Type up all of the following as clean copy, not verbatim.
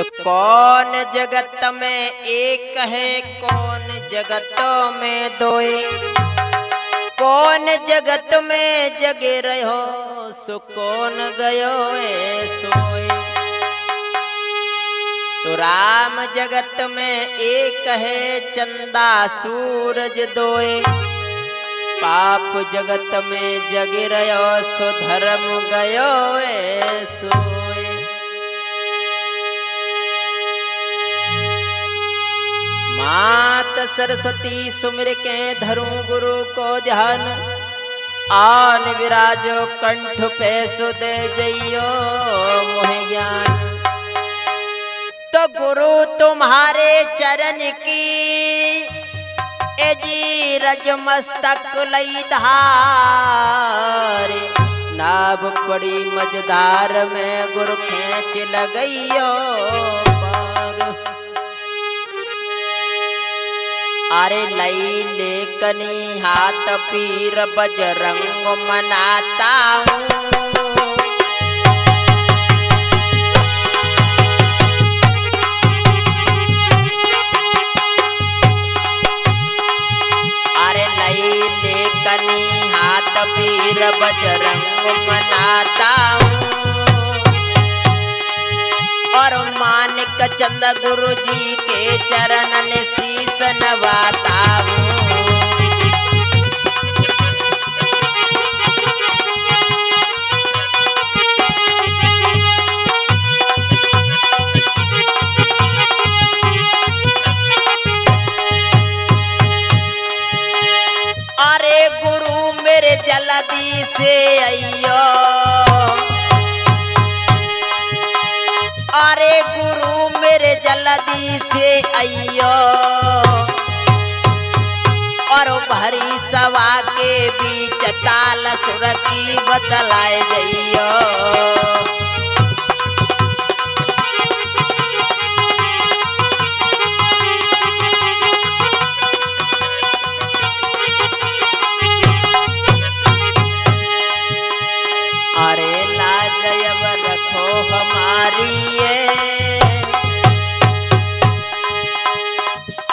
तो कौन जगत में एक है, कौन जगत में दोए, कौन जगत में जगे रहो, सो कौन गयो ए सोए। तो राम जगत में एक है, चंदा सूरज दोए, पाप जगत में जगे रहो, सो धर्म गयो ए सोए। मात सरस्वती सुमिर के धरू गुरु को ध्यान, आन विराजो कंठ पे सुदे जइयो मोहे ज्ञान। तो गुरु तुम्हारे चरण की एजी रज मस्तक लई धारे, नाभ पड़ी मझधार में गुरु खेच लगइयो पार। अरे लई लेकनी हाथ पीर बजरंग मनाता हूँ, कनी हाथ पीर बजरंग मनाता हूँ, और मानिक चंद गुरु जी के चरणन शीस नवाता हूँ। अरे गुरु मेरे जल्दी से आइयो, अरे गुरु मेरे जल्दी से आइयो, और भरी सभा के बीच ताल सुर की बतलाए जइयो। अरे लाजयब रखो हमारी ये,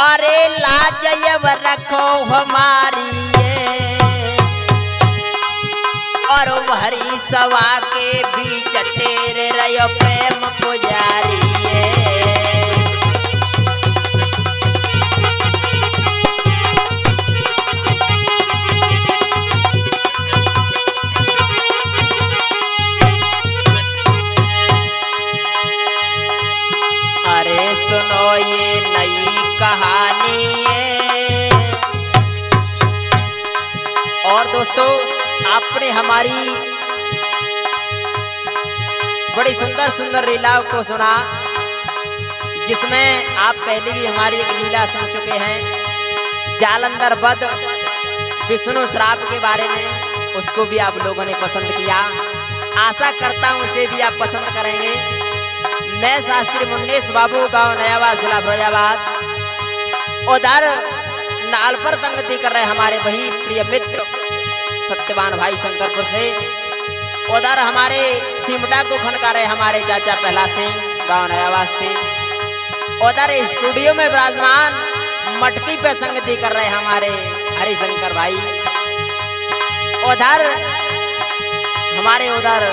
अरे लाजयब रखो हमारी ये, और भरी सभा के बीच टेरे रहो प्रेम पुजारी ये। सुनो ये नई कहानी है, और दोस्तों आपने हमारी बड़ी सुंदर सुंदर लीलाओं को सुना, जिसमें आप पहले भी हमारी एक लीला सुन चुके हैं जालंधर वध विष्णु श्राप के बारे में, उसको भी आप लोगों ने पसंद किया। आशा करता हूँ उसे भी आप पसंद करेंगे। मैं शास्त्री मुन्नीस बाबू, गांव नयाबाद, जिला फिरोजाबाद, उधर नाल पर संगति कर रहे हमारे वही प्रिय मित्र सत्यवान भाई शंकरपुर से, उधर हमारे चिमटा को खनका रहे हमारे चाचा प्रहलाद सिंह, गांव नयाबाद से, उधर स्टूडियो में विराजमान मटकी पे संगति कर रहे हमारे हरिशंकर भाई, उधर हमारे उधर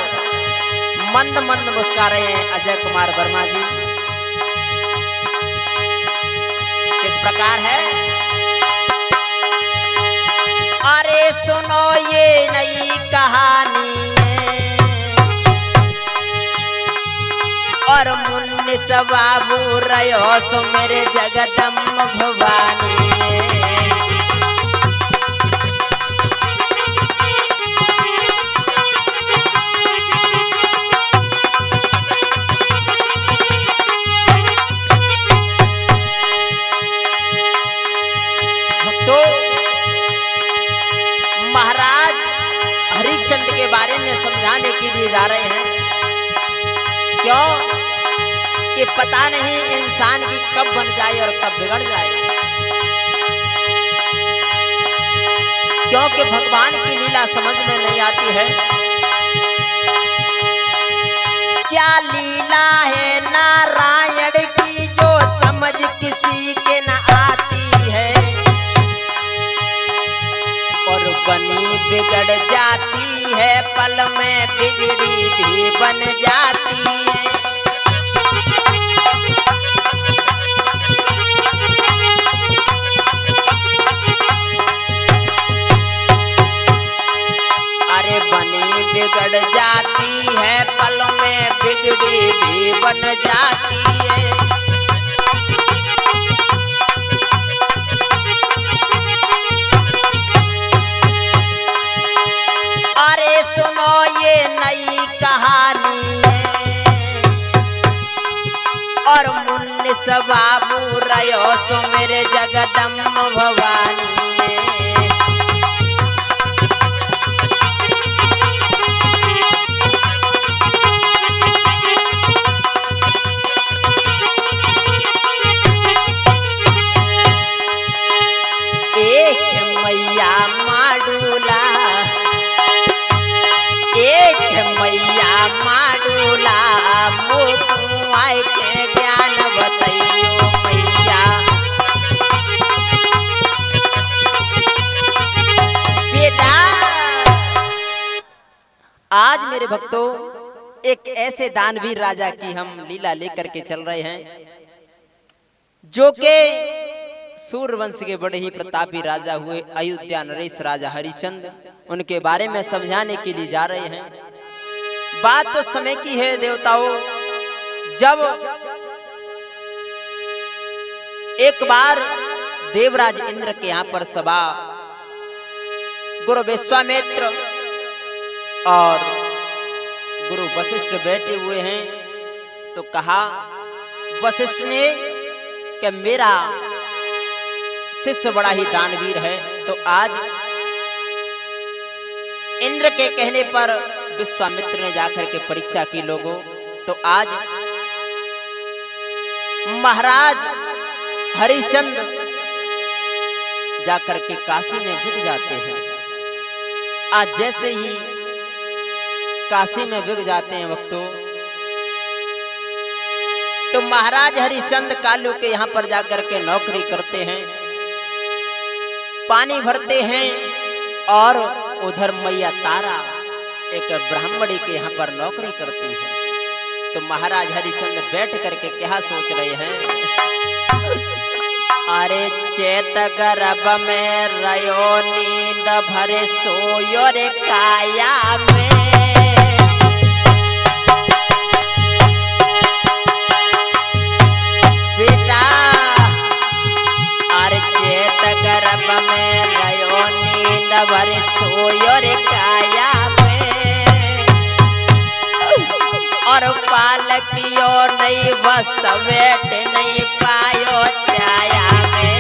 मंद मंद मुस्कुरा रहे हैं अजय कुमार वर्मा जी। किस प्रकार है? अरे सुनो ये नई कहानी है, और मुन्नीस बाबू रहो सो मेरे जगदम्ब भवानी है। तो महाराज हरिश्चंद्र के बारे में समझाने के लिए जा रहे हैं। क्यों कि पता नहीं इंसान की कब बन जाए और कब बिगड़ जाए, क्योंकि भगवान की लीला समझ में नहीं आती है। क्या लीला है नारायण पल में बिगड़ी भी बन जाती है। अरे बनी बिगड़ जाती है, पल में बिगड़ी भी बन जाती है। अरे सुनो ये नई कहानी है और मुन्निस बाबू रयो सो मेरे जगदम्ब भवानी है। एक मैया माडूला, एक मैया माडूला, मोकुआई के ज्ञान बतैयो मैया। बेटा आज मेरे भक्तों एक ऐसे दानवीर राजा की हम लीला लेकर के चल रहे हैं जो के सूर्यवंश के बड़े ही प्रतापी राजा हुए अयोध्या नरेश राजा हरिश्चंद्र, उनके बारे में समझाने के लिए जा रहे हैं। बात तो समय की है देवताओं, जब एक बार देवराज इंद्र के यहाँ पर सभा गुरु विश्वामित्र और गुरु वशिष्ठ बैठे हुए हैं, तो कहा वशिष्ठ ने कि मेरा शिष्य बड़ा ही दानवीर है, तो आज इंद्र के कहने पर विश्वामित्र ने जाकर के परीक्षा की लोगों, तो आज महाराज हरिश्चंद्र जाकर के काशी में बिक जाते हैं। आज जैसे ही काशी में बिक जाते हैं वक्तों, तो महाराज हरिश्चंद्र कालू के यहाँ पर जाकर के नौकरी करते हैं, पानी भरते हैं, और उधर मैया तारा एक ब्राह्मणी के यहाँ पर नौकरी करती है। तो महाराज हरिश्चंद्र बैठ करके क्या सोच रहे हैं, अरे चेत गर्भ में रयो नींद भरे सोयो रे काया में। बेटा अरे चेत गर्भ में रयो नींद भरे सोयो रे काया में, और पालकियो नहीं बस्त बैठ नहीं पायो छाया में।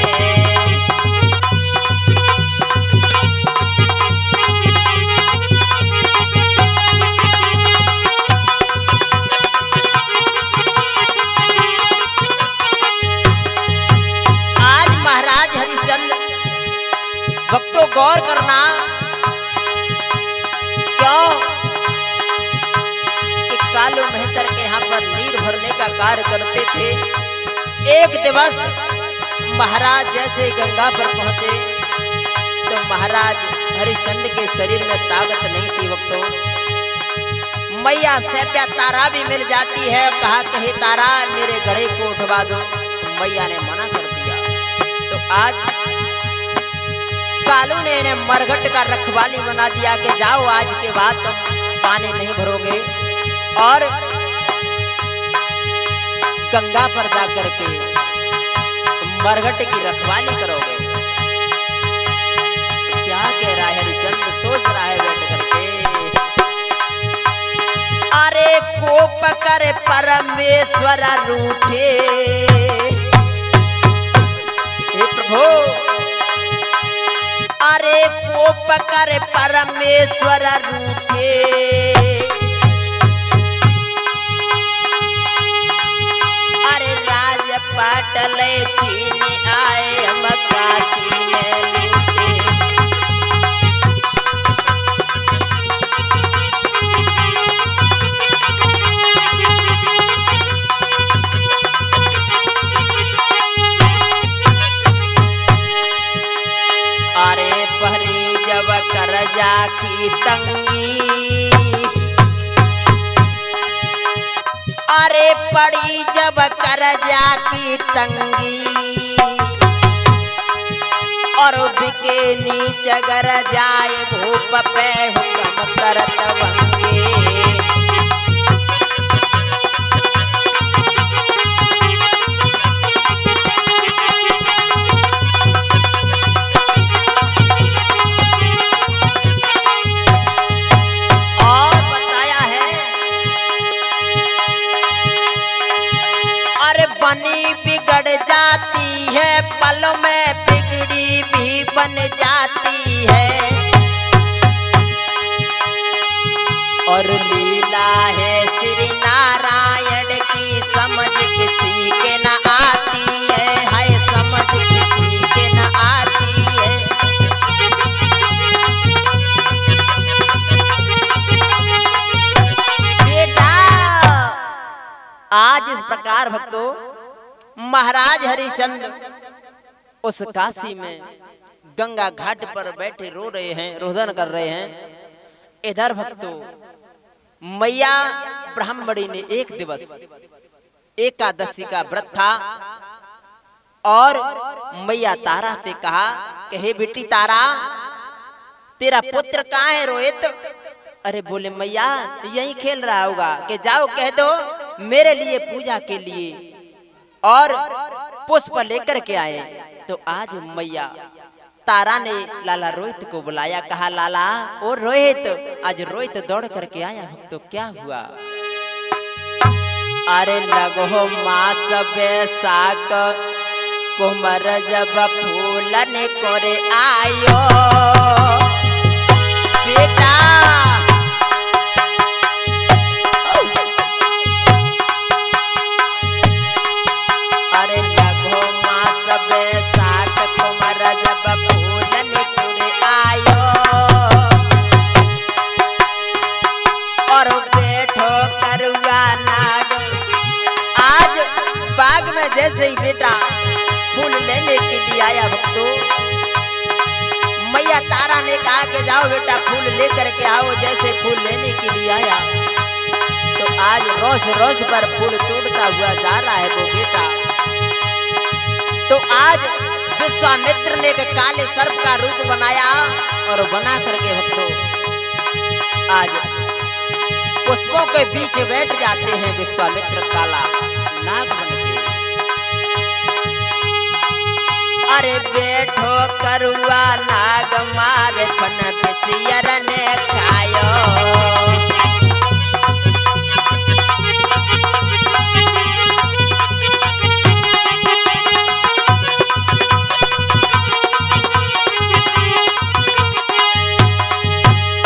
आज महाराज हरिश्चंद्र भक्तों गौर करना, क्यों कि कालू मेहतर के यहाँ पर नीर भरने का कार्य करते थे। एक दिवस महाराज जैसे गंगा पर पहुंचे तो महाराज हरिश्चंद्र के शरीर में ताकत नहीं थी वक्तों। मैया सैप्या तारा भी मिल जाती है, कहा कहे तारा मेरे घड़े को उठवा दो, तो मैया ने मना कर दिया। तो आज कालू ने इन्हें मरघट का रखवाली बना दिया कि जाओ आज के बाद तुम पानी नहीं भरोगे और गंगा पर जाकर के मरघट की रखवाली करोगे। तो क्या कह रहा है हरिश्चंद्र, सोच रहा है बैठ करके, अरे कोप कर परमेश्वर रूठे, हे प्रभु अरे कोप कर परमेश्वर रूठे, अरे राजपाट ले छीन आए हम काशी में लूटे। अरे पहरी जब करजा की तंगी, अरे पड़ी जब कर्जा की तंगी और बिके नीच गर जाए भूप पे हुक्म करत वंगे। और बताया है अरे बनी बिगड़ जाती है पल में बिगड़ी भी बन जाती है और लीला है श्री नारायण की समझ किसी के न आती है, हाय समझ किसी के न आती है। बेटा आज इस प्रकार भक्तों महाराज हरिश्चंद्र उस काशी में गंगा घाट पर बैठे रो रहे हैं, रोदन कर रहे हैं। इधर भक्तों मैया ब्राह्मणी ने एक दिवस एकादशी का व्रत था और मैया तारा से कहा कि हे बेटी तारा तेरा पुत्र कहाँ है रोहित? अरे बोले मैया यहीं खेल रहा होगा, कि जाओ कह दो मेरे लिए पूजा के लिए और पुष्प लेकर के आए। तो आज मैया तारा ने लाला रोहित को बुलाया, कहा लाला ओ रोहित, आज रोहित दौड़ करके आया। तो क्या हुआ? अरे लगो मास बैसाख कुमार जब फूलन करे आयो बेटा अरे लगो मास बैसाख कुमार जब फूलन करे आयो और बैठो करुआ नाग। आज बाग में जैसे ही बेटा फूल लेने के लिए आया भक्तों, मैया तारा ने कहा कि जाओ बेटा फूल लेकर के आओ। जैसे फूल लेने के लिए आया तो आज रोज रोज पर फूल तोड़ता हुआ जा रहा है वो बेटा। तो आज विश्वामित्र ने एक काले सर्प का रूप बनाया और बना करके भक्तों आज पुष्पों के बीच बैठ जाते हैं विश्वामित्र काला नाग बन के। अरे बैठो करुआ नाग मारे फन बिसियर ने खायो।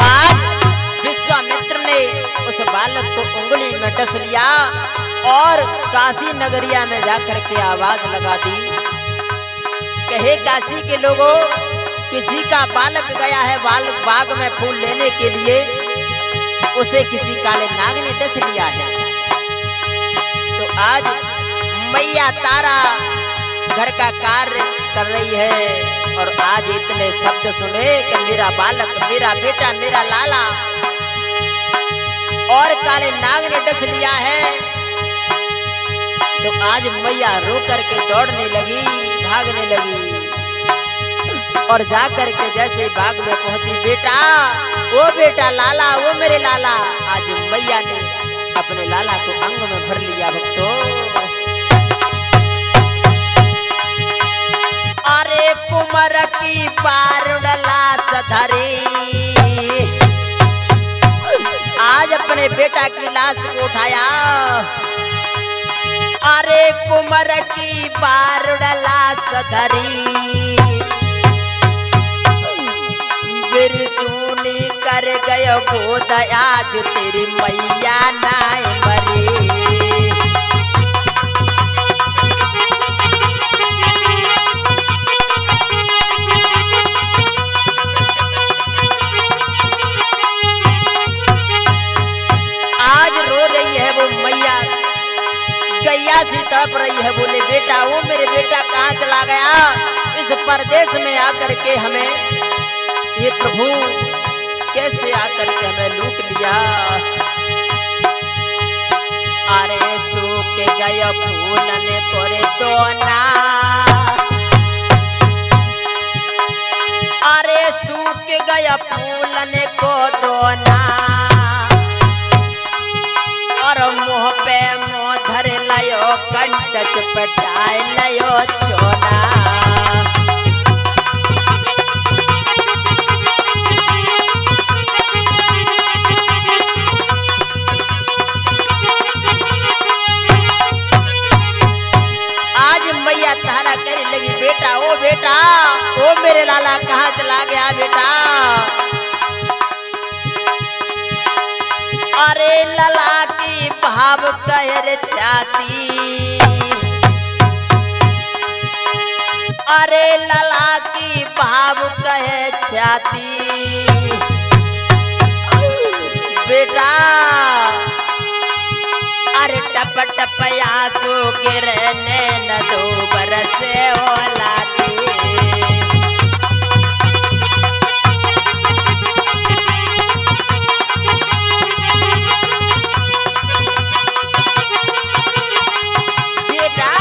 आज विश्वामित्र ने उस बालक को उंगली में डस लिया और काशी नगरिया में जाकर के आवाज लगा दी, कहे काशी के लोगों किसी का बालक गया है बाग में फूल लेने के लिए, उसे किसी काले नाग ने डस लिया है। तो आज मैया तारा घर का कार्य कर रही है और आज इतने शब्द सुने कि मेरा बालक, मेरा बेटा, मेरा लाला और काले नाग ने डस लिया है। तो आज मैया रो करके दौड़ने लगी, भागने लगी और जाकर के जैसे बाग में पहुंची, बेटा वो बेटा लाला, वो मेरे लाला। आज मैया ने अपने लाला को अंग में भर लिया भक्तों। अरे कुमार की पारुडला सधरी, आज अपने बेटा की लाश को उठाया। अरे कुमार की पारुडला सधरी, बिरसूनी कर गयो गोद आज तेरी मैया नाय मरी। आज रो रही है वो मैया, गैया सी तड़प रही है। बोले बेटा, वो मेरे बेटा कहाँ चला गया? इस परदेश में आकर के हमें, ये प्रभु कैसे आकर के हमें लूट लिया। अरे मैया फूलन को दोना और मुँह पे मुँह धर लयो कंठ चपटाए लयो छोना। मैया तारा करे लगी बेटा ओ मेरे लाला कहाँ चला गया बेटा। अरे लाला की भाव कहर जाती, अरे लाला की भाव कहे जाती बेटा। अरे टप टप आंसू गिरने न दो बरसे ओलाती। बेटा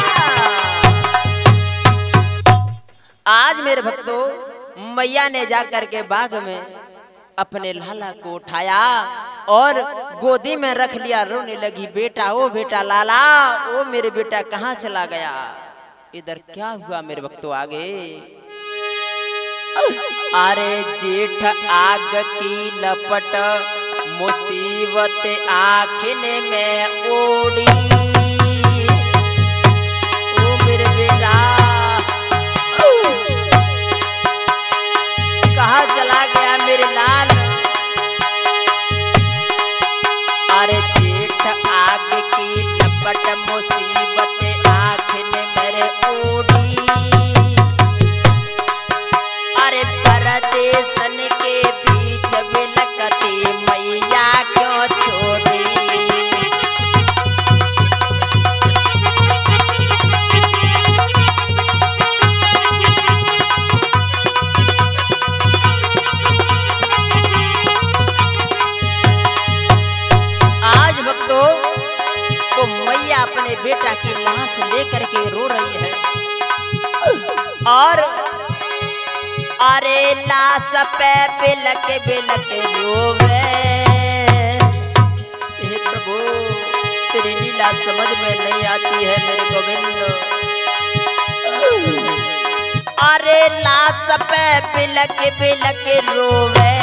आज मेरे भक्तों मैया ने जाकर के बाग में अपने लाला को उठाया और गोदी में रख लिया, रोने लगी बेटा ओ बेटा लाला ओ मेरे बेटा कहाँ चला गया। इधर क्या हुआ मेरे भक्तों आगे। अरे जेठ आग की लपट मुसीबत आखिन में ओढ़ी, ओ मेरे बेटा कहाँ चला गया मेरे लाल। अरे जेठ आग की लपट मुसीबत आखिन मेरे ओढ़ी, अरे परदेसन के बीच बिलकती मैया क्यों छोड़ी। तो मैया अपने बेटा की लाश लेकर के रो रही है और अरे लाश पे बिलक बिलक रोवे। हे प्रभु तेरी लीला समझ में नहीं आती है मेरे गोविंद। अरे लाश पे बिलक बिलक रोवे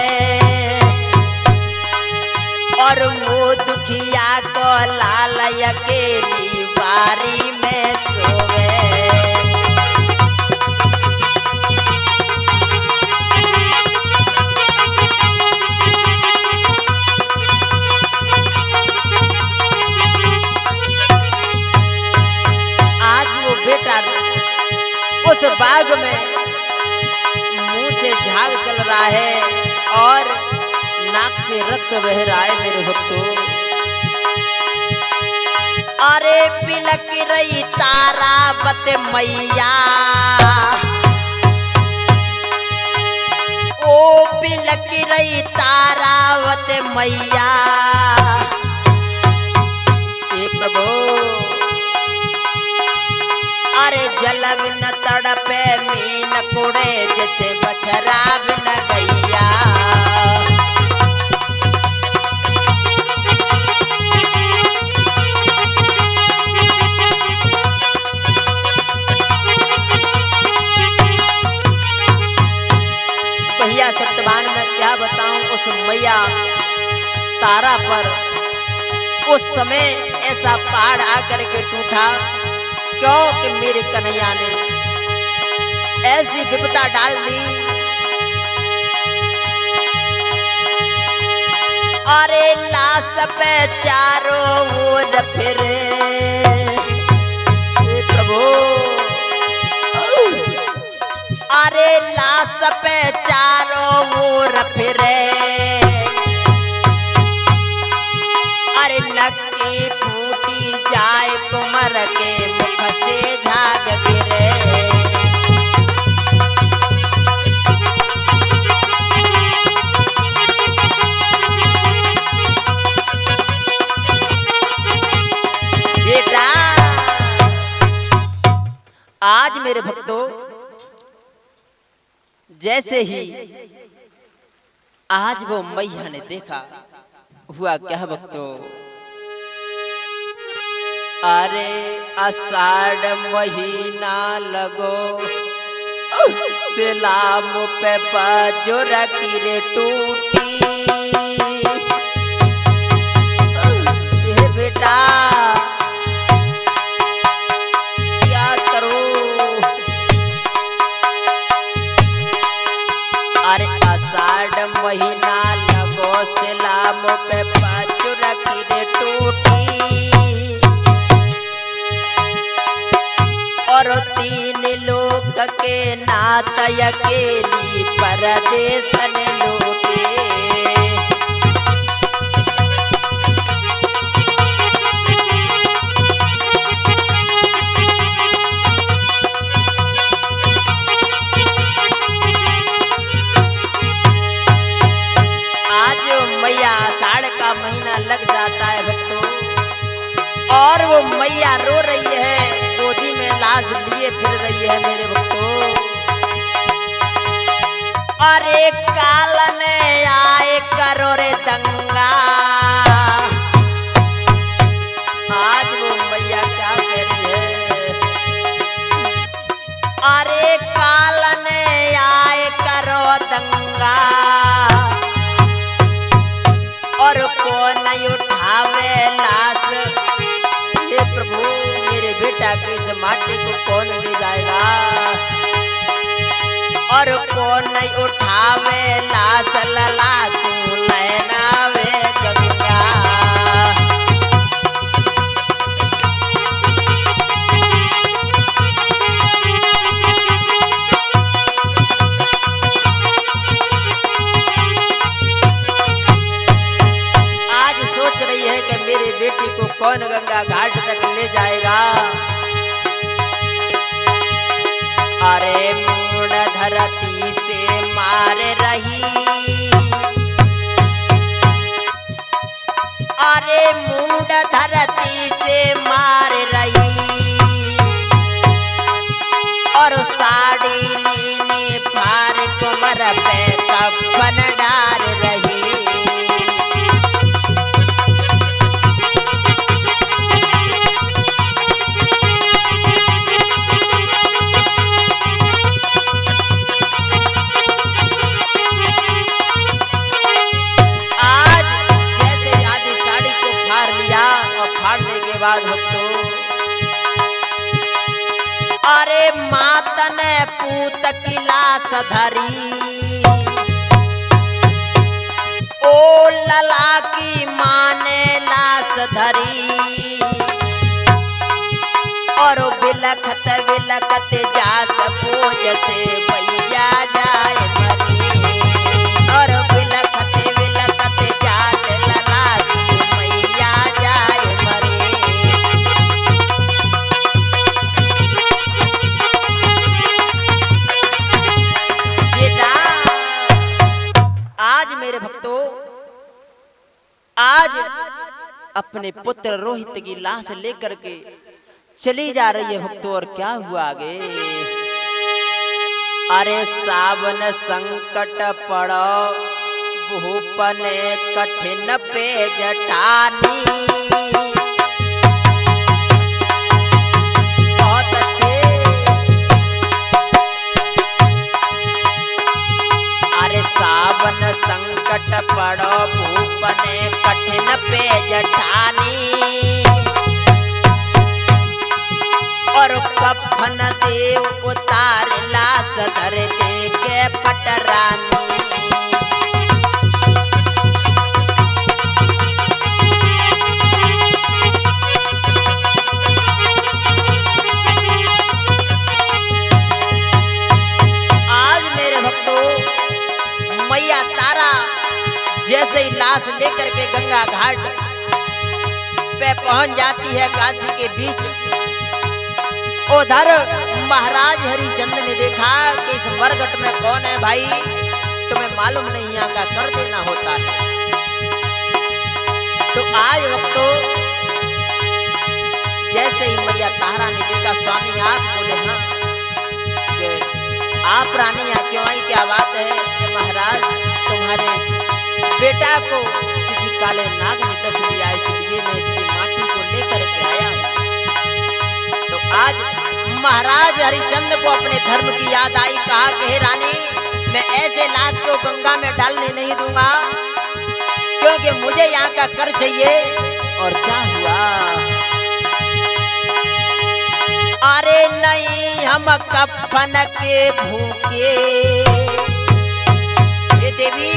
और वो दुखिया को लाल अकेली बारी में सोवे। आज वो बेटा उस बाग में मुंह से झाग चल रहा है और नाक से रक्त बह रहा है मेरे भक्तों। अरे बिलक रही तारावत मैया, ओ बिलक रही तारावत मैया। हे प्रभु अरे जल बिन तड़पे मीन कुड़े जैसे बछरा बिन गैया। भैया सत्यवान मैं क्या बताऊं उस मैया तारा पर उस समय ऐसा पहाड़ आकर के टूटा क्योंकि मेरे कन्हैया ने ऐसी विपदा डाल दी। अरे लाश पे चारों ओर फिरे प्रभु, अरे लाश पे चारों ओर फिरे। अरे नक्की फूटी जाए कुमर के मुख से झाग गिरे। बेटा आज मेरे भक्तों जैसे ही आज वो मैया ने देखा, हुआ क्या भक्तों, अरे आषाढ़ महीना लगो सिलाम पे बाजोर की रे टूटी। बेटा क्या करूं, अरे आषाढ़ महीना लगो सिलाम पे बाजोर की रे टूटी। और 3 लोग के नाथ अकेली परदेश ने लोटे। आज मैया आषाढ़ का महीना लग जाता है भक्तों, और वो मैया रो रही है, गोदी में लाश लिए फिर रही है मेरे भक्तों। अरे काल ने आए करो रे दंगा। आज वो मैया क्या कह रही है, अरे काल ने आए करो दंगा, और कौन उठावे लाश। हे प्रभु मेरे बेटा के इस माटी को कौन ले जाएगा, और कौन उठावे लाश लला तू लहनावे गंगा। आज सोच रही है कि मेरी बेटी को कौन गंगा घाट तक ले जाएगा। अरे मूड धरती से मार रही, अरे मूड धरती से मार रही, और साड़ी लीने फार कुमर पे कफन डाल रही। फाड़ने के बाद भक्तों, अरे मात ने पूत की लाश धरी, ओ लला की माँ ने लाश धरी, और बिलखत बिलखत जास बोझ से भैया जाए मरी, और बिलखत बिलखत जास लला की मैया जाए मरी। आज मेरे भक्तों, आज अपने पुत्र रोहित की लाश लेकर के चली जा रही है भक्तों, और क्या हुआ आगे। अरे सावन संकट पड़ो भूपन कठिन पे जटानी। बहुत अच्छे। अरे सावन संकट पड़ो भूपन कठिन पे जटानी, और कफन देव उतार लाश धर दे के पटरानी। आज मेरे भक्तों, मैया तारा जैसे ही लाश लेकर के गंगा घाट पे पहुंच जाती है काशी के बीच, उधर महाराज हरिचंद ने देखा कि इस मरघट में कौन है भाई, तुम्हें मालूम नहीं यहाँ का कर देना होता है। तो आज वक्तों जैसे ही मैया तारा ने देखा, स्वामी आप बोले हाँ कि आप रानी यहाँ क्यों आई? क्या बात है कि महाराज तुम्हारे बेटा को किसी काले नाग ने डस लिया, इसलिए मैं इसकी माटी को लेकर के आया हूँ। तो आज महाराज हरिचंद्र को अपने धर्म की याद आई। कहा कि हे रानी, मैं ऐसे लाश को गंगा में डालने नहीं दूंगा, क्योंकि मुझे यहाँ का कर चाहिए। और क्या हुआ? अरे नहीं हम कफन के भूखे, ये देवी,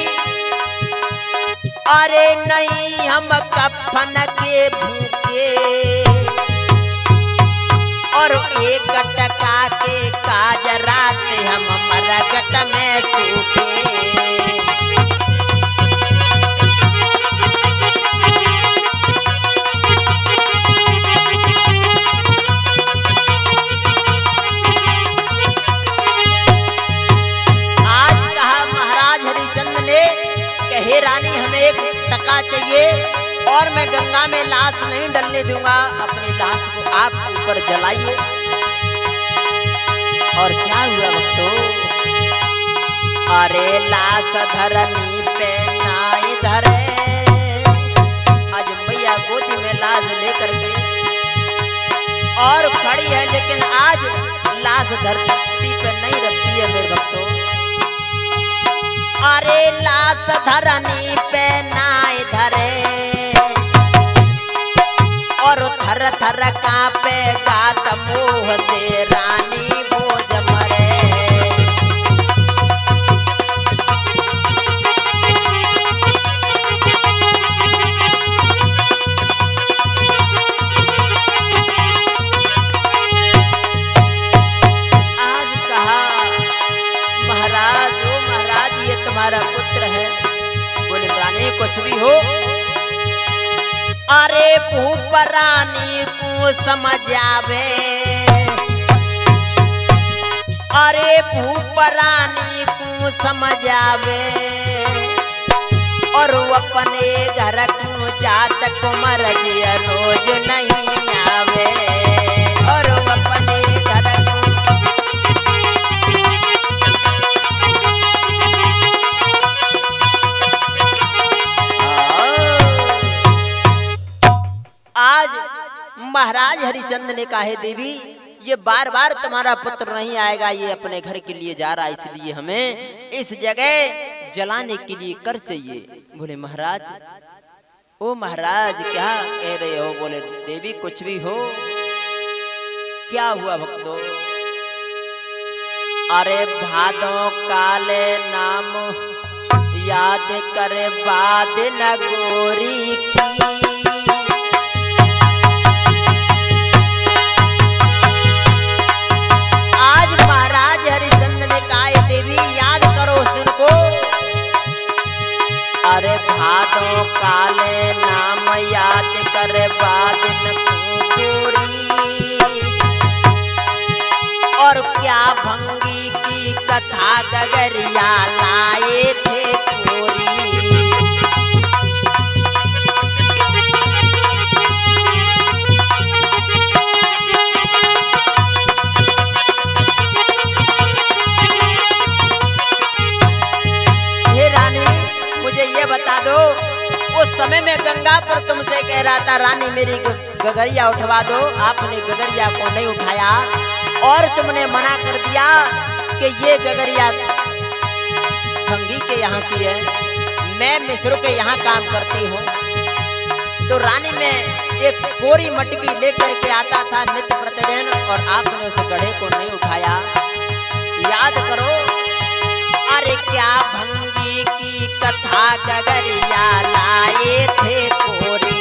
अरे नहीं हम कफन के भूखे, और एक टका के काजराते हम मरगट में सूखे। हे रानी, हमें एक टका चाहिए और मैं गंगा में लाश नहीं डलने दूंगा, अपनी लाश को आप ऊपर जलाइए। और क्या हुआ भक्तों? अरे लाश धरनी पे नाई धरे, आज मैया गोदी में लाश लेकर के और खड़ी है, लेकिन आज लाश धरती पे नहीं रखती है मेरे भक्तों। अरे लाश धरनी पे नाई धरे, और थर थर कांपे गात मुँह से रानी बोझ मरे। आज कहा महाराज, ओ महाराज, ये तुम्हारा पुत्र है। बोले रानी कुछ भी हो, अरे भूप रानी को समझ आवे, अरे भूप रानी को समझ आवे, और वो अपने घर को जात को मर्जी रोज नहीं आवे, और वो अपने घर को आज महाराज हरिचंद्र ने कहा, देवी ये बार बार तुम्हारा पुत्र नहीं आएगा, ये अपने घर के लिए जा रहा है, इसलिए हमें इस जगह जलाने के लिए कर चाहिए। बोले महाराज, ओ महाराज क्या कह रहे हो? बोले देवी कुछ भी हो। क्या हुआ भक्तों? अरे भादों काले नाम याद करे बाद न गोरी की, हरिचंद्र ने कहा, देवी याद करो उस दिन को। अरे भादों काले नाम याद करे बादिन गोरी, और क्या भंगी की कथा गगरिया लाए थे चोरी। ये बता दो, उस समय में गंगा पर तुमसे कह रहा था रानी मेरी गगरिया उठवा दो, आपने गगरिया को नहीं उठाया और तुमने मना कर दिया कि ये गगरिया भंगी के यहाँ की है, मैं मिस्र के यहाँ काम करती हूँ। तो रानी में एक कोरी मटकी लेकर के आता था नित्य प्रतिदिन, और आपने उस गढ़े को नहीं उठाया। याद करो, अरे क्या भंगी की कथा गगरिया लाए थे कोरी।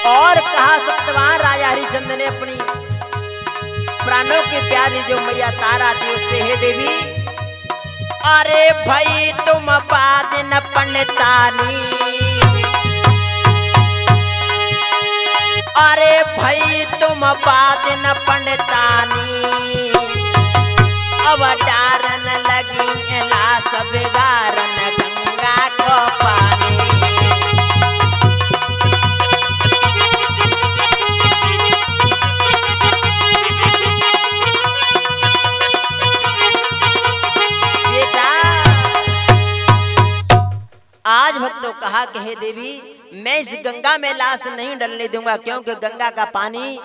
और कहा सत्यवान राजा हरिचंद्र ने अपनी प्राणों की प्यारी जो मैया तारा थी उससे, हे देवी, अरे भाई तुम बाद न पंडितानी, अरे भाई तुम बाद न पंडितानी, अब डारन लगी लाश बिगारन गंगा को पानी। बेटा आज भक्तों कहा कि हे देवी मैं इस गंगा में लाश नहीं डलने दूंगा, क्योंकि गंगा का पानी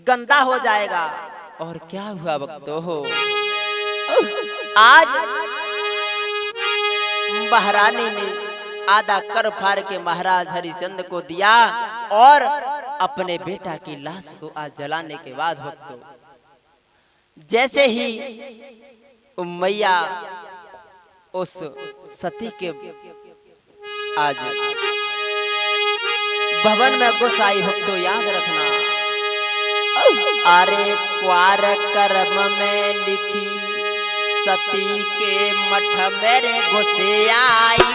गंदा हो जाएगा। और क्या हुआ भक्तों हो, आज महारानी ने आधा कर फाड़ के महाराज हरिश्चंद्र को दिया और अपने बेटा की लाश को आज जलाने के बाद भक्तों जैसे ही मैया उस सती के आज भवन में घुस आई भक्तों, याद रखना अरे क्वार कर्म में लिखी सती के मठ मेरे घुसे आई।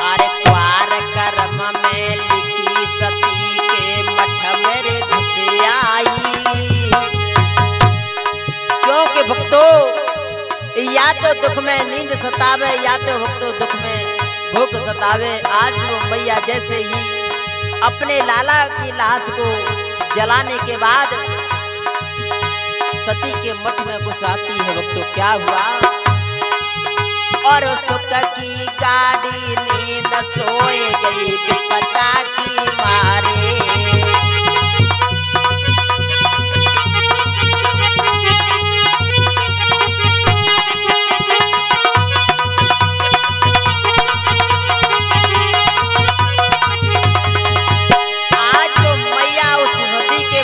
अरे क्वार कर्म में लिखी सती के मठ मेरे घुसे आई। क्योंकि भक्तों या तो दुख में नींद सतावे, या तो भक्तों दुख में भूख सतावे। आज वो मैया जैसे ही अपने लाला की लाश को जलाने के बाद सती के मठ में घुस आती है भक्तों, क्या हुआ और सुख की गाड़ी नींद सोए गई विपदा की मारे।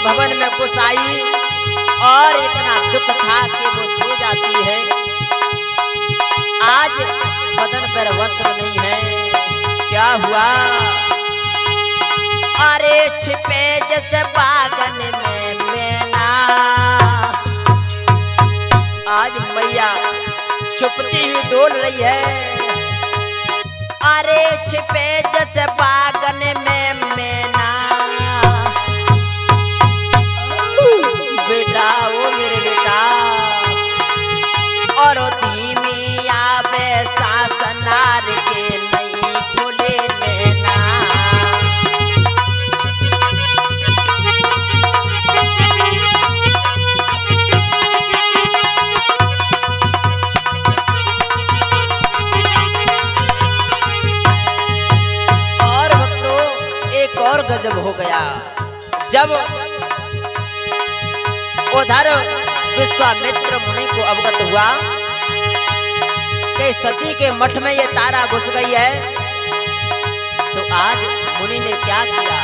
भवन में घुस आई और इतना दुख था कि वो सो जाती है। आज बदन पर वस्त्र नहीं है, क्या हुआ अरे छिपे जैसे बागन में मैना। आज मैया छुपती हुई डोल रही है। अरे छिपे जैसे बागन में मैना। बेटा वो मेरे बेटा और धीमी आवे सास नार के नहीं खुले नैना। और भक्तों एक और गजब हो गया जब उधर विश्वामित्र मुनि को अवगत हुआ कि सती के मठ में ये तारा घुस गई है, तो आज मुनि ने क्या किया।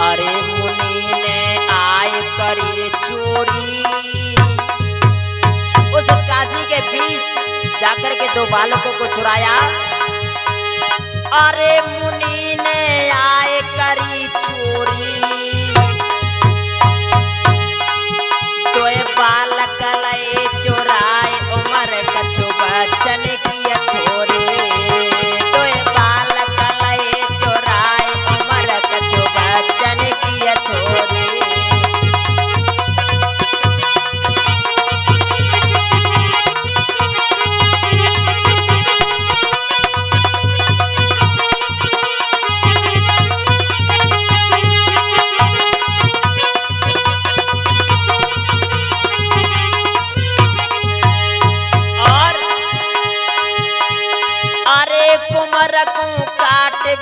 अरे मुनि ने आय करी चोरी उस काशी के बीच जाकर के दो बालकों को चुराया। अरे मुनि ने आय करी चोरी बालक लय चुराए उमर कछु बचन की थोरे। तो बालक लय चुराए उमर कछु बचन की थोरे।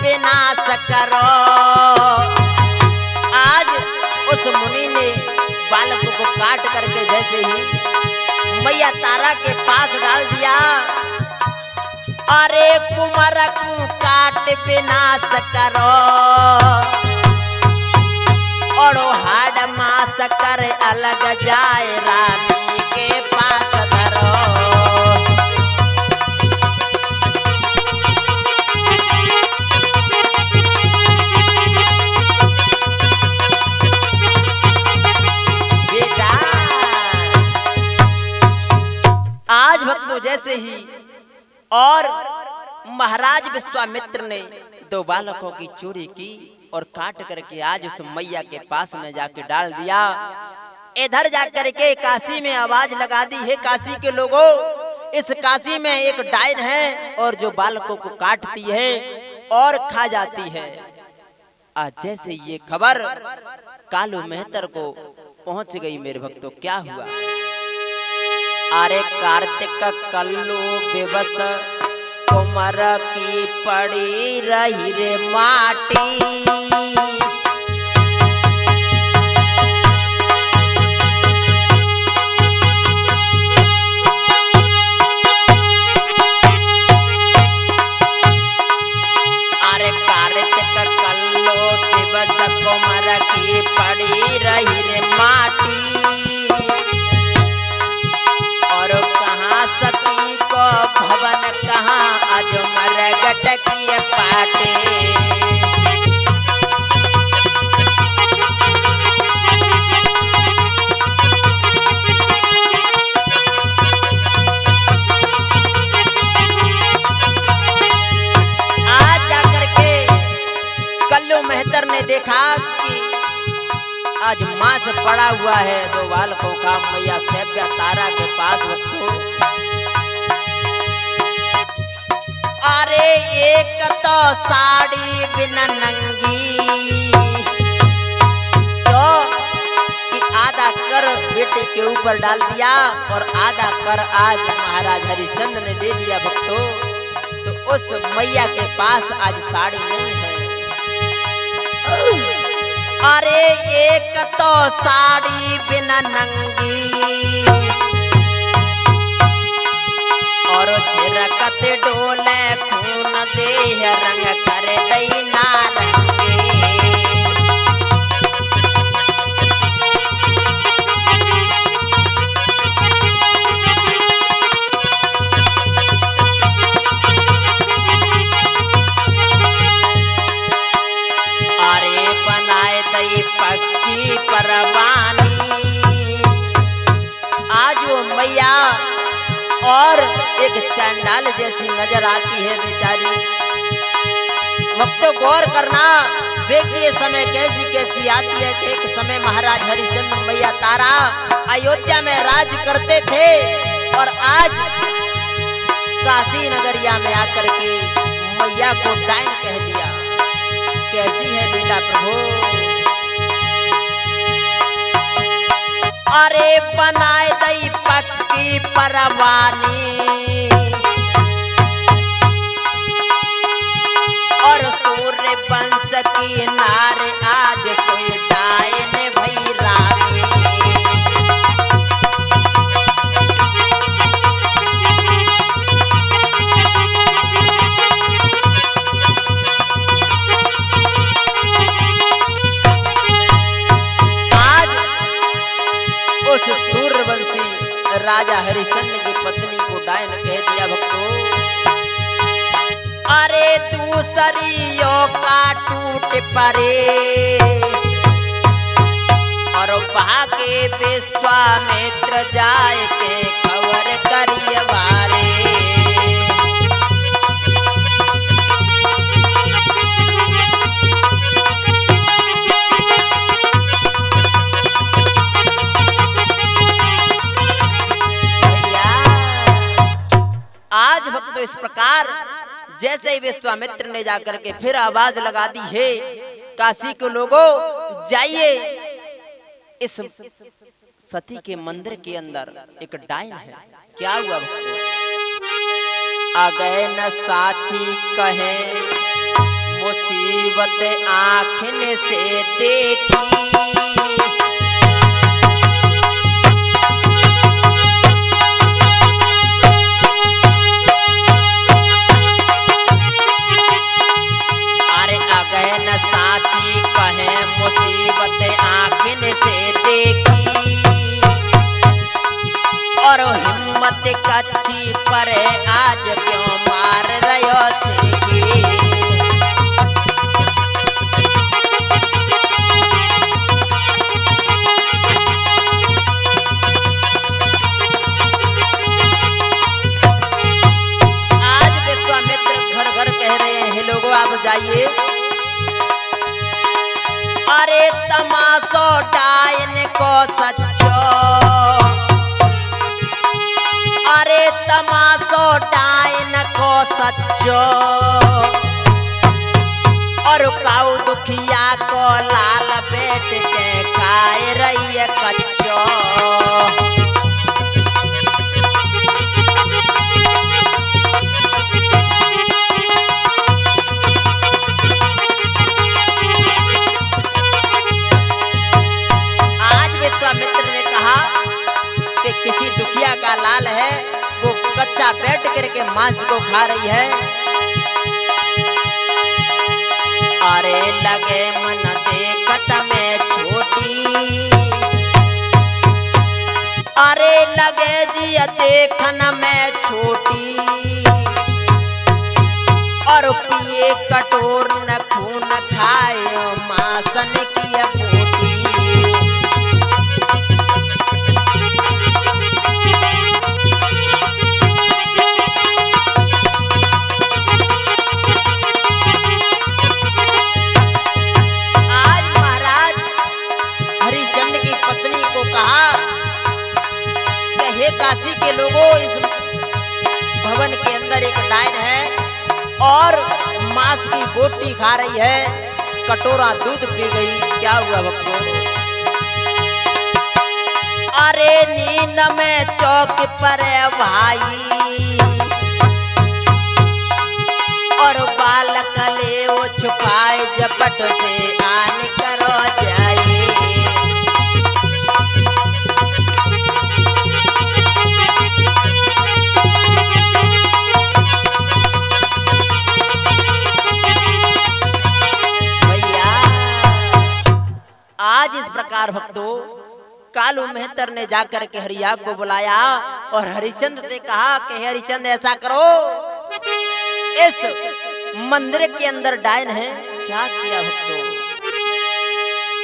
विनाश करो। आज उस मुनि ने बालकों को काट करके जैसे ही मैया तारा के पास डाल दिया। अरे कुमार को काट विनाश करो और हाड मास कर अलग जाए रानी के पास धरो। आज भक्तों जैसे ही और महाराज विश्वामित्र ने 2 बालकों की चोरी की और काट करके आज उस मैया के पास में जाके डाल दिया। इधर जाकर के काशी में आवाज लगा दी है, काशी के लोगों, इस काशी में एक डायन है और जो बालकों को काटती है और खा जाती है। आज जैसे ये खबर कालू मेहतर को पहुंच गई मेरे भक्तों, क्या हुआ? अरे कार्तिक कल्लू बेबस कुमार की पड़ी रही रे माटी। कुमार की पड़ी रही रे माटी और कहाँ सती को भवन, कहाँ आज मरगट की पाटे। आज जाकर के कल्लू मेहतर ने देखा कि आज मांस पड़ा हुआ है 2 बालकों का मैया सैव्या तारा के पास रखो। अरे एक तो साड़ी बिना नंगी, तो कि आधा कर बेटे के ऊपर डाल दिया और आधा कर आज महाराज हरिश्चंद्र ने ले लिया भक्तों। तो उस मैया के पास आज साड़ी नहीं है। अरे एक तो साड़ी बिना नंगी और छिरकत डोले खून देह रंग कर दई नारंगे। अरे बनाए दई पक्की परवानी। आज वो मैया और एक चंडाल जैसी नजर आती है बेचारी। भक्तों गौर करना, देखिए समय कैसी कैसी आती है कि एक समय महाराज हरिश्चंद्र मैया तारा अयोध्या में राज करते थे और आज काशी नगरिया में आकर के मैया को डायन कह दिया। कैसी है लीला प्रभु। अरे बनाए दई पक्की परवानी और सूर्य वंश की नार आज कोई डायन भई रानी। उस सूर्यवंशी राजा हरिश्चंद्र की पत्नी को डायन कह दिया भक्तों। अरे दूसरियों का टूट परे और भागे विश्वामित्र जाए के खबर करिए बारे। आज भक्तों इस प्रकार जैसे ही विश्वामित्र ने जाकर के फिर आवाज लगा दी है, काशी के लोगों जाइए, इस सती के मंदिर के अंदर एक डायन है। क्या हुआ भक्तों? आ गए न साची कहे मुसीबत आँखन से देखी। साथी कहे मुसीबत आँखन से देखी और हिम्मत कच्ची पर आज क्यों मार रहो सीखी। आज विश्वामित्र सच्चो, अरे तमाशो डाइन को सच्चो, और काऊ दुखिया को लाल बेट के खाए रही है कच्चो। आज विश्वामित्र ने कहा कि किसी दुखिया का लाल है, वो कच्चा बैठ करके मांस को खा रही है। अरे लगे मन देखत में छोटी, अरे लगे जिया देखन में छोटी, और पिए कटोर न खून खाए मासन की पोती। हे काशी के लोगों, इस भवन के अंदर एक डायन है और मांस की बोटी खा रही है, कटोरा दूध पी गई। क्या हुआ भक्तों? अरे नींद में चौक पर भाई, और बालक ले वो छुपाए झपट से आन करो जाए। आज इस प्रकार भक्तों कालू मेहतर ने जाकर के हरिया को बुलाया और हरिचंद से कहा कि हरिचंद ऐसा करो, इस मंदिर के अंदर डायन है। क्या किया भक्तों?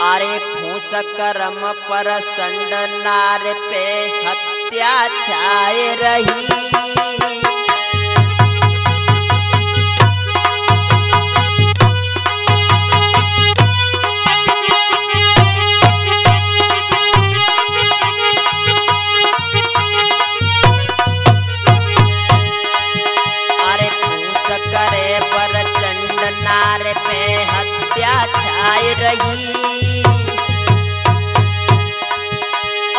अरे फूस करम पर संड नार पे हत्या छाए रही, करे पर चंड नार पे हत्या छाए रही,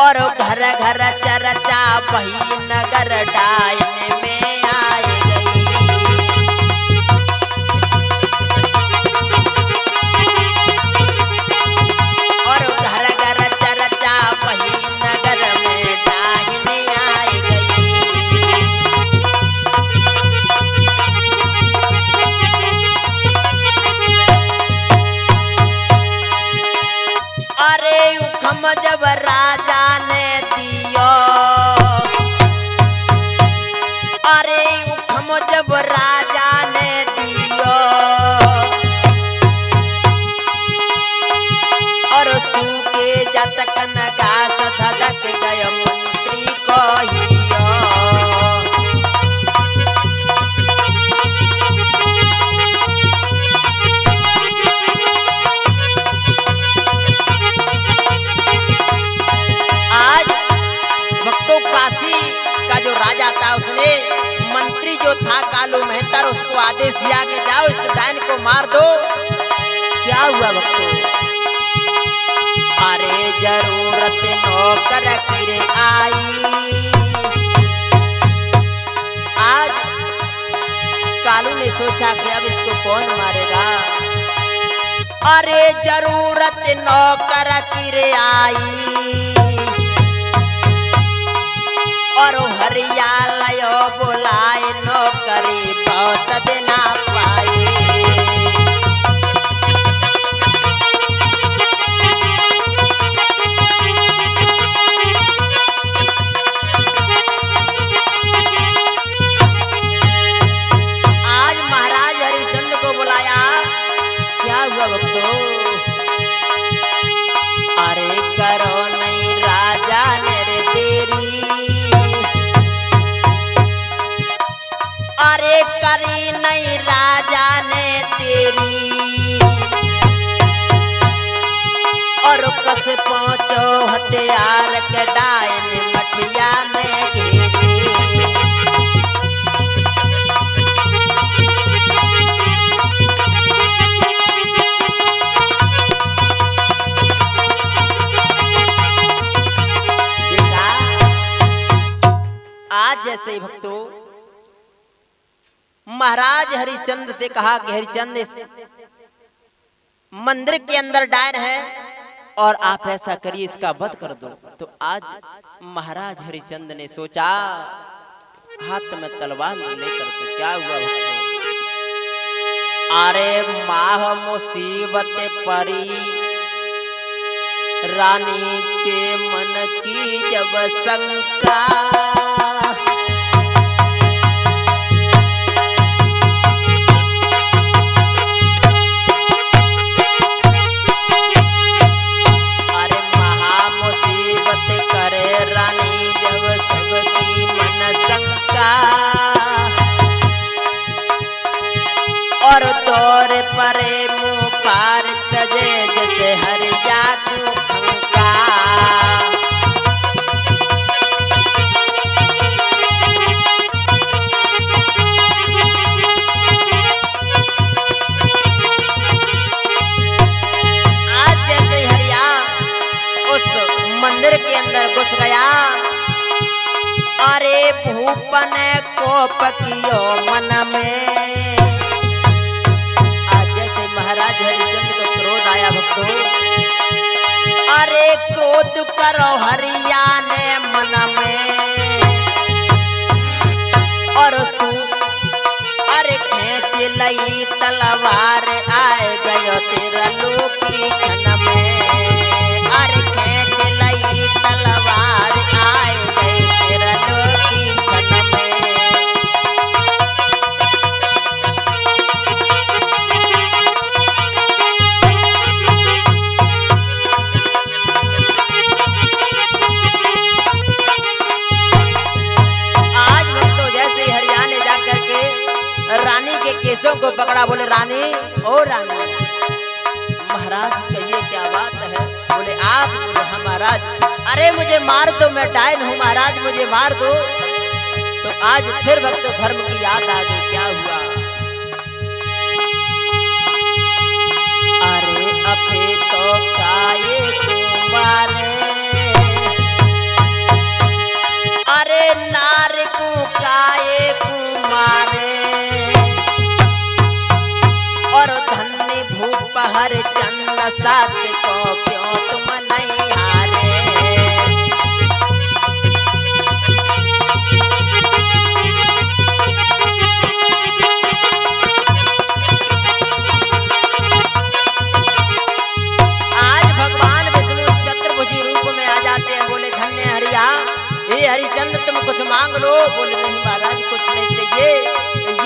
और घर घर चर्चा वही नगर डायन में आए गई। और घर घर चर्चा वही नगर में डायन आए गई। अरे उखम जब राजा ने दियो, अरे उखम जब राजा ने दियो, और सूखे जतकन घास धधक गय मंत्री को हियो। जो राजा था उसने मंत्री जो था कालू मेहतर, उसको आदेश दिया कि जाओ इस डायन को मार दो। क्या हुआ भक्तों? अरे जरूरत नौकर फिर आई, आज कालू ने सोचा कि अब इसको कौन मारेगा। अरे जरूरत नौकर फिर आई, और हरियालयो बुलाए नौकरी बहुत बिना पाए। आज महाराज हरिचंद को बुलाया। क्या हुआ भक्तों? अरे करो नहीं राजा ने रे तेरी, अरे करी नहीं राजा ने तेरी, और कस पहुंचो हते प्यार के डायन मठिया में घेरी। आज जैसे ही भक्तों महाराज हरिचंद से कहा कि हरिचंद इस मंदिर के अंदर डायन है और आप ऐसा करिए इसका वध कर दो। तो आज महाराज हरिचंद ने सोचा हाथ में तलवार लेकर के क्या हुआ भक्तों, अरे माह मुसीबत परी रानी के मन की जब शंका, करे रानी जब सबकी मन शंका, और तोर परे मुँह पार तजे जैसे हरिया खंका। आज जैसे हरिया उस मंदिर के अंदर घुस गया, अरे भूपन कोप कियो मन में। आज जैसे महाराज हरिचंद को क्रोध आया भक्तों, अरे क्रोध करो हरिया ने मन में, और अरे खेच लई तलवार आए गयो तेरा लोकी क्षण में। अरे खेच लई तलवार आए गए तेरा लोकी क्षण में। आज भक्तों जैसे ही हरिया ने जाकर के रानी के केसों को पकड़ा, बोले रानी ओ रानी, महाराज कहिए क्या बात है। बोले आप, बोले हाँ महाराज, अरे मुझे मार दो, मैं डायन हूँ महाराज, मुझे मार दो। तो आज फिर भक्तों धर्म की याद आ गई, क्या हुआ, अरे अबे तो काये तुम्हारे, अरे नार को काये कुमारे, और धन्य भूप हरिचंद साथ को क्यों तुम नहीं हारे। आज भगवान विष्णु चतुर्भुजी रूप में आ जाते हैं, बोले धन्य हरिया, ये हरिचंद तुम कुछ मांग लो। बोले नहीं महाराज कुछ नहीं चाहिए,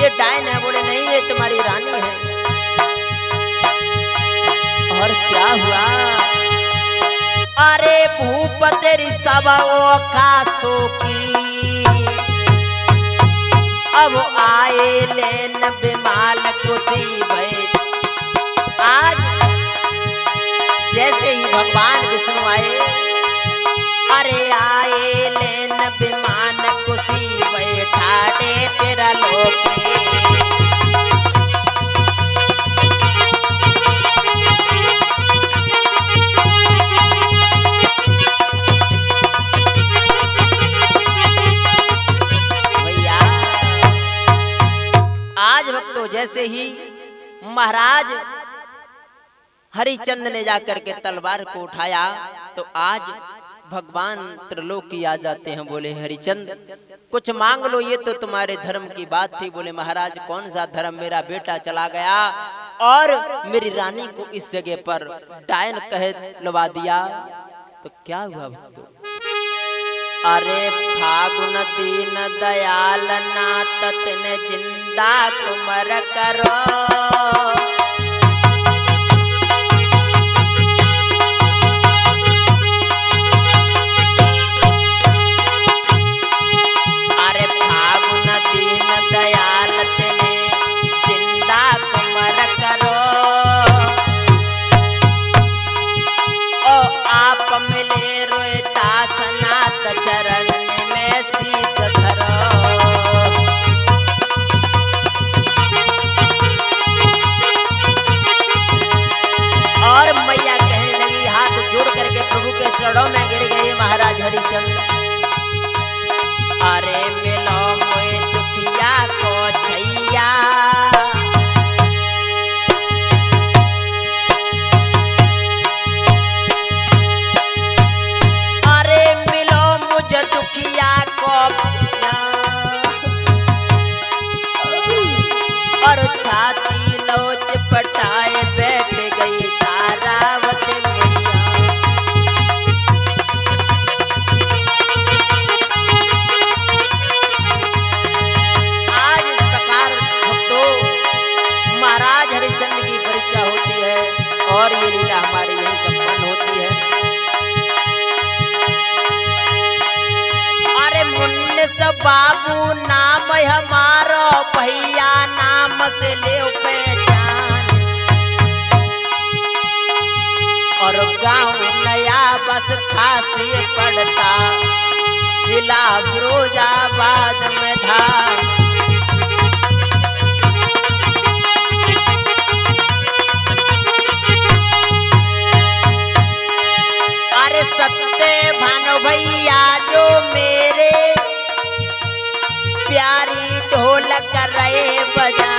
ये डायन है। बोले नहीं ये तुम्हारी रानी है। और क्या हुआ, अरे भूप तेरी सब खासों की, अब आए लेन बिमाल कुशी भय। आज जैसे ही भगवान विष्णु आए, अरे आए लेन विमान कुशी बैठा दे तेरा लोकी। भैया आज भक्तों जैसे ही महाराज हरिचंद ने जाकर के तलवार को उठाया, तो आज भगवान त्रिलोकी आ जाते हैं। बोले हरिचंद कुछ मांग लो, ये तो तुम्हारे धर्म की बात थी। बोले महाराज कौन सा धर्म, मेरा बेटा चला गया और मेरी रानी को इस जगह पर डायन कह लवा दिया। तो क्या हुआ भक्तों, अरे फागुन दीन दयाल नाटत ने जिंदा कुमर करो, दयाल तेने जिंदा कुमर करो, ओ आप मिले रोए चरणों में गिर गए महाराज हरिचंद। अरे मिलो मोए दुखिया को छैया, अरे मिलो मुझे दुखिया को, और छाती लोच पटाए बैठ गई तारावती मैया। आज इस प्रकार भक्तों महाराज हरिचंद की परीक्षा होती है और ये लीला हमारी यही संपन्न होती है। अरे मुन्निस बाबू नाम हमारो, भैया नाम से ले पहचान, और गाँव नया बस खासी पड़ता, जिला फिरोजाबाद में था। अरे सत्य भानु भैया जो मेरे प्यारी ढोलक रहे बजा,